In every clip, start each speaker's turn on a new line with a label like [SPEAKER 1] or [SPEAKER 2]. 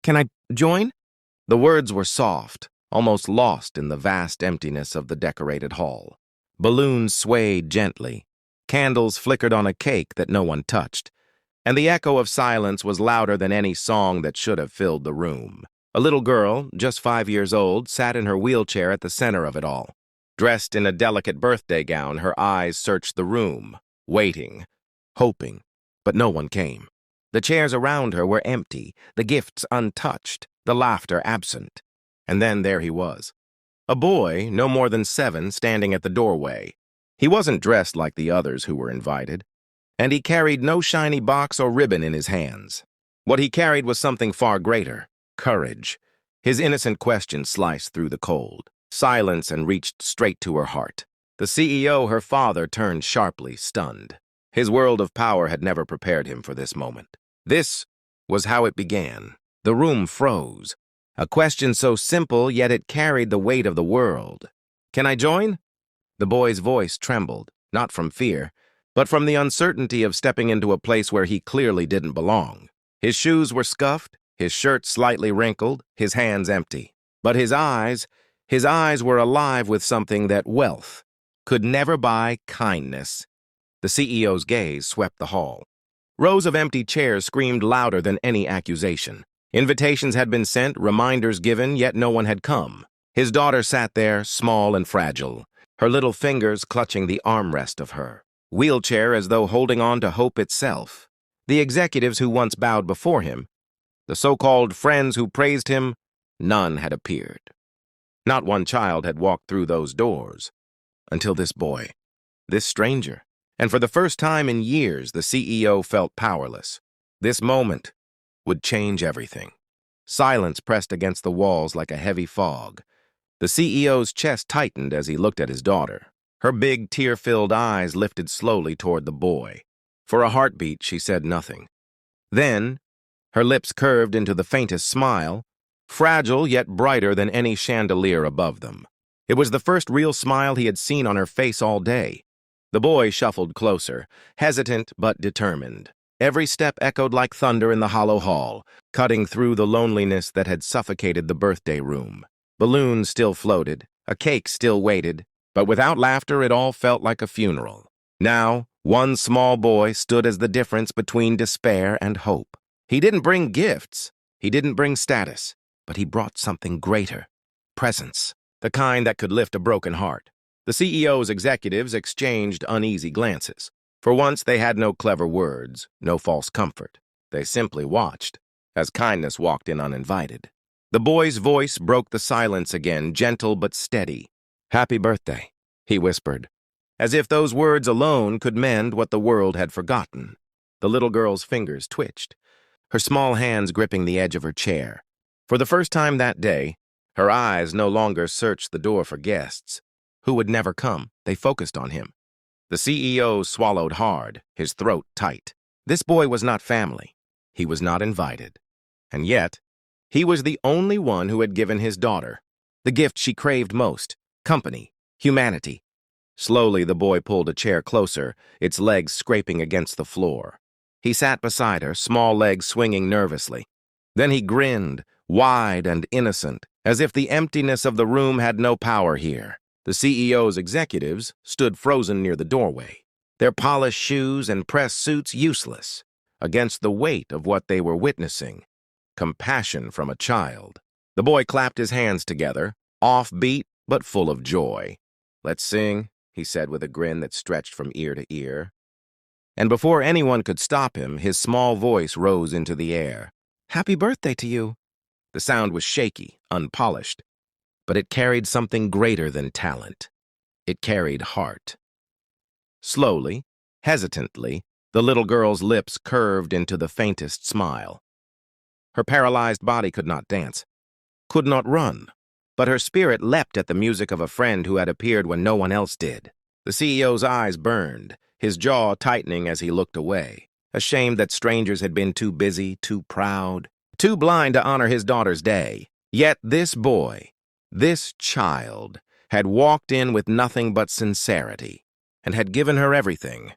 [SPEAKER 1] Can I join? The words were soft, almost lost in the vast emptiness of the decorated hall. Balloons swayed gently. Candles flickered on a cake that no one touched. And the echo of silence was louder than any song that should have filled the room. A little girl, just 5 years old, sat in her wheelchair at the center of it all. Dressed in a delicate birthday gown, her eyes searched the room, waiting, hoping, but no one came. The chairs around her were empty, the gifts untouched, the laughter absent. And then there he was. A boy, no more than 7, standing at the doorway. He wasn't dressed like the others who were invited, and he carried no shiny box or ribbon in his hands. What he carried was something far greater, courage. His innocent question sliced through the cold silence and reached straight to her heart. The CEO, her father, turned sharply, stunned. His world of power had never prepared him for this moment. This was how it began. The room froze. A question so simple, yet it carried the weight of the world. "Can I join?" The boy's voice trembled, not from fear, but from the uncertainty of stepping into a place where he clearly didn't belong. His shoes were scuffed, his shirt slightly wrinkled, his hands empty. But his eyes were alive with something that wealth could never buy: kindness. The CEO's gaze swept the hall. Rows of empty chairs screamed louder than any accusation. Invitations had been sent, reminders given, yet no one had come. His daughter sat there, small and fragile, her little fingers clutching the armrest of her wheelchair as though holding on to hope itself. The executives who once bowed before him, the so-called friends who praised him, none had appeared. Not one child had walked through those doors. Until this boy, this stranger. And for the first time in years, the CEO felt powerless. This moment would change everything. Silence pressed against the walls like a heavy fog. The CEO's chest tightened as he looked at his daughter. Her big, tear-filled eyes lifted slowly toward the boy. For a heartbeat, she said nothing. Then, her lips curved into the faintest smile, fragile yet brighter than any chandelier above them. It was the first real smile he had seen on her face all day. The boy shuffled closer, hesitant but determined. Every step echoed like thunder in the hollow hall, cutting through the loneliness that had suffocated the birthday room. Balloons still floated, a cake still waited, but without laughter it all felt like a funeral. Now, one small boy stood as the difference between despair and hope. He didn't bring gifts, he didn't bring status, but he brought something greater: presence, the kind that could lift a broken heart. The CEO's executives exchanged uneasy glances. For once, they had no clever words, no false comfort. They simply watched, as kindness walked in uninvited. The boy's voice broke the silence again, gentle but steady. "Happy birthday," he whispered, as if those words alone could mend what the world had forgotten. The little girl's fingers twitched, her small hands gripping the edge of her chair. For the first time that day, her eyes no longer searched the door for guests who would never come. They focused on him. The CEO swallowed hard, his throat tight. This boy was not family. He was not invited. And yet, he was the only one who had given his daughter the gift she craved most: company, humanity. Slowly, the boy pulled a chair closer, its legs scraping against the floor. He sat beside her, small legs swinging nervously. Then he grinned, wide and innocent, as if the emptiness of the room had no power here. The CEO's executives stood frozen near the doorway, their polished shoes and pressed suits useless against the weight of what they were witnessing: compassion from a child. The boy clapped his hands together, offbeat but full of joy. "Let's sing," he said with a grin that stretched from ear to ear. And before anyone could stop him, his small voice rose into the air. "Happy birthday to you." The sound was shaky, unpolished, but it carried something greater than talent. It carried heart. Slowly, hesitantly, the little girl's lips curved into the faintest smile. Her paralyzed body could not dance, could not run, but her spirit leapt at the music of a friend who had appeared when no one else did. The CEO's eyes burned, his jaw tightening as he looked away, ashamed that strangers had been too busy, too proud, too blind to honor his daughter's day. Yet this boy, this child, had walked in with nothing but sincerity and had given her everything.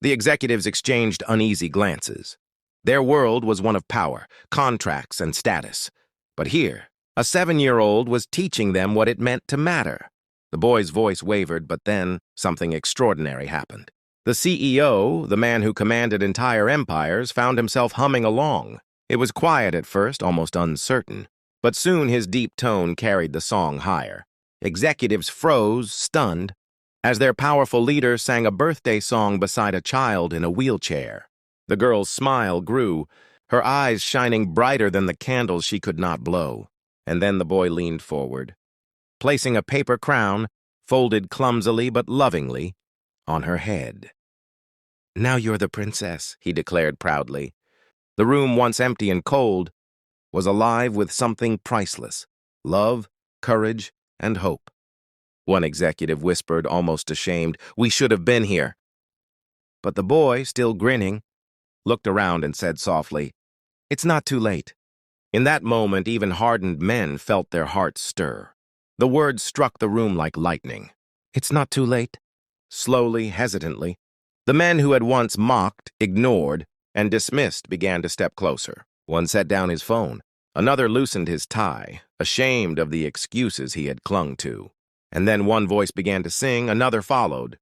[SPEAKER 1] The executives exchanged uneasy glances. Their world was one of power, contracts, and status. But here, a 7-year-old was teaching them what it meant to matter. The boy's voice wavered, but then something extraordinary happened. The CEO, the man who commanded entire empires, found himself humming along. It was quiet at first, almost uncertain, but soon his deep tone carried the song higher. Executives froze, stunned, as their powerful leader sang a birthday song beside a child in a wheelchair. The girl's smile grew, her eyes shining brighter than the candles she could not blow. And then the boy leaned forward, placing a paper crown, folded clumsily but lovingly, on her head. "Now you're the princess," he declared proudly. The room, once empty and cold, was alive with something priceless: love, courage, and hope. One executive whispered, almost ashamed, "We should have been here." But the boy, still grinning, looked around and said softly, "It's not too late." In that moment, even hardened men felt their hearts stir. The words struck the room like lightning. "It's not too late." Slowly, hesitantly, the men who had once mocked, ignored, and dismissed began to step closer. One set down his phone. Another loosened his tie, ashamed of the excuses he had clung to. And then one voice began to sing, another followed.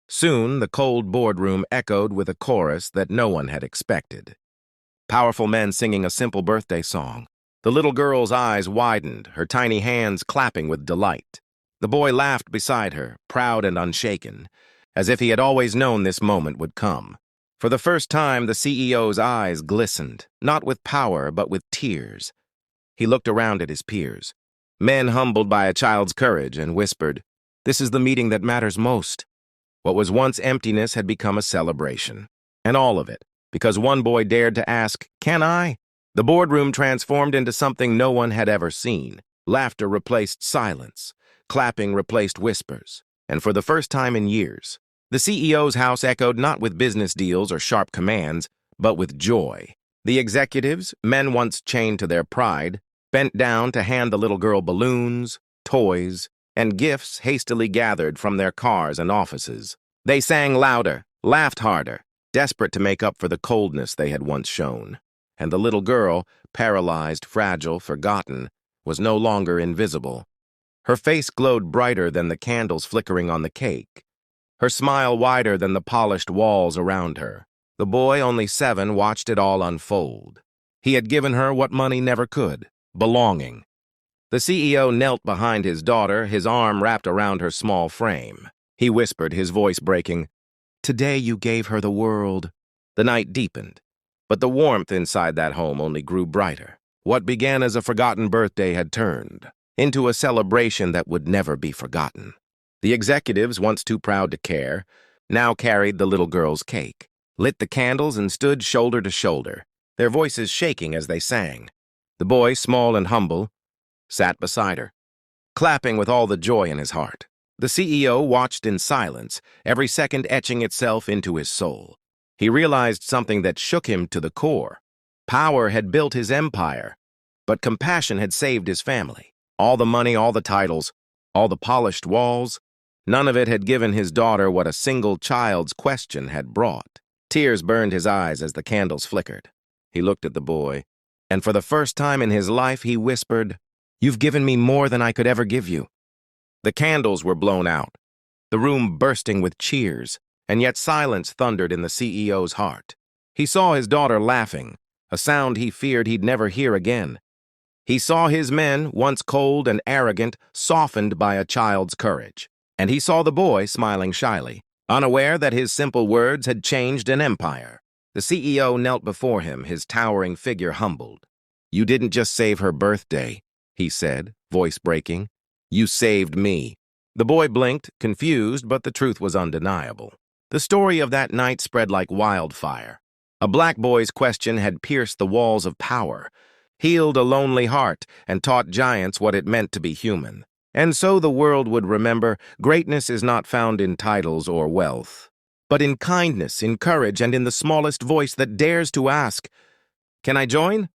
[SPEAKER 1] Soon, the cold boardroom echoed with a chorus that no one had expected. Powerful men singing a simple birthday song. The little girl's eyes widened, her tiny hands clapping with delight. The boy laughed beside her, proud and unshaken, as if he had always known this moment would come. For the first time, the CEO's eyes glistened, not with power, but with tears. He looked around at his peers, men humbled by a child's courage, and whispered, "This is the meeting that matters most." What was once emptiness had become a celebration. And all of it, because one boy dared to ask, "Can I?" The boardroom transformed into something no one had ever seen. Laughter replaced silence. Clapping replaced whispers. And for the first time in years, the CEO's house echoed not with business deals or sharp commands, but with joy. The executives, men once chained to their pride, bent down to hand the little girl balloons, toys, and gifts hastily gathered from their cars and offices. They sang louder, laughed harder, desperate to make up for the coldness they had once shown. And the little girl, paralyzed, fragile, forgotten, was no longer invisible. Her face glowed brighter than the candles flickering on the cake, her smile wider than the polished walls around her. The boy, only 7, watched it all unfold. He had given her what money never could: belonging. The CEO knelt behind his daughter, his arm wrapped around her small frame. He whispered, his voice breaking, "Today you gave her the world." The night deepened, but the warmth inside that home only grew brighter. What began as a forgotten birthday had turned into a celebration that would never be forgotten. The executives, once too proud to care, now carried the little girl's cake, lit the candles, and stood shoulder to shoulder, their voices shaking as they sang. The boy, small and humble, sat beside her, clapping with all the joy in his heart. The CEO watched in silence, every second etching itself into his soul. He realized something that shook him to the core. Power had built his empire, but compassion had saved his family. All the money, all the titles, all the polished walls, none of it had given his daughter what a single child's question had brought. Tears burned his eyes as the candles flickered. He looked at the boy, and for the first time in his life he whispered, "You've given me more than I could ever give you." The candles were blown out, the room bursting with cheers, and yet silence thundered in the CEO's heart. He saw his daughter laughing, a sound he feared he'd never hear again. He saw his men, once cold and arrogant, softened by a child's courage. And he saw the boy smiling shyly, unaware that his simple words had changed an empire. The CEO knelt before him, his towering figure humbled. "You didn't just save her birthday," he said, voice breaking. "You saved me." The boy blinked, confused, but the truth was undeniable. The story of that night spread like wildfire. A black boy's question had pierced the walls of power, healed a lonely heart, and taught giants what it meant to be human. And so the world would remember, greatness is not found in titles or wealth, but in kindness, in courage, and in the smallest voice that dares to ask, "Can I join?"